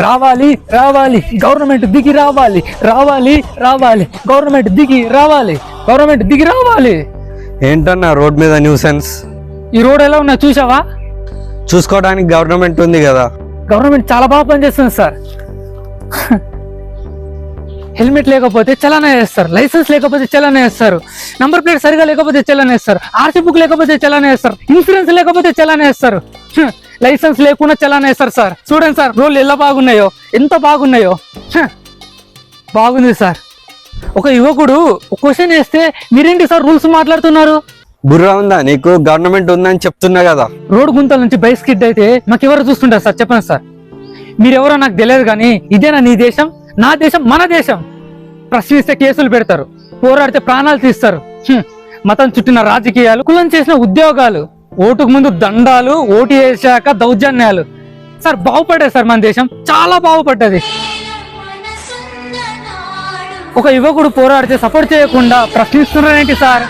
రావాలి రావాలి గవర్నమెంట్ దిగి రావాలి రావాలి రావాలి గవర్నమెంట్ దిగి రావాలి గవర్నమెంట్ దిగి రావాలి. ఏంటన్నా రోడ్ మీద న్యూసెన్స్? ఈ రోడ్ ఎలా ఉన్నా చూసావా? చూసుకోవడానికి గవర్నమెంట్ ఉంది కదా. గవర్నమెంట్ చాలా బాగా పనిచేస్తుంది సార్. హెల్మెట్ లేకపోతే చలానా వేస్తారు, లైసెన్స్ లేకపోతే చలానా వేస్తారు, నంబర్ ప్లేట్ సరిగా లేకపోతే చలానా వేస్తారు, ఆర్సీ బుక్ లేకపోతే చలానా వేస్తారు, ఇన్సూరెన్స్ లేకపోతే చలానా వేస్తారు, లైసెన్స్ లేకుండా చలానా వేస్తారు సార్. చూడండి సార్ రోడ్లు ఎలా బాగున్నాయో, ఎంత బాగున్నాయో. బాగుంది సార్. ఒక యువకుడు క్వశ్చన్ వేస్తే మీరేంటి సార్ రూల్స్ మాట్లాడుతున్నారు? బుర్ర ఉందా నీకు? గవర్నమెంట్ ఉందని చెప్తున్నా కదా. రోడ్ గుంతల నుంచి బైక్ స్కిడ్ అయితే మాకెవరు చూస్తుంటారు సార్? చెప్పండి సార్. మీరెవరో నాకు తెలియదు కానీ ఇదేనా నీ దేశం? నా దేశం మన దేశం. ప్రశ్నిస్తే కేసులు పెడతారు, పోరాడితే ప్రాణాలు తీస్తారు. మతం చుట్టిన రాజకీయాలు, కులం చేసిన ఉద్యోగాలు, ఓటుకు ముందు దండాలు, ఓటు వేసాక దౌర్జన్యాలు. సార్ బాగుపడ్డది సార్ మన దేశం, చాలా బాగుపడ్డది. ఒక యువకుడు పోరాడితే సపోర్ట్ చేయకుండా ప్రశ్నిస్తున్నారేంటి సార్?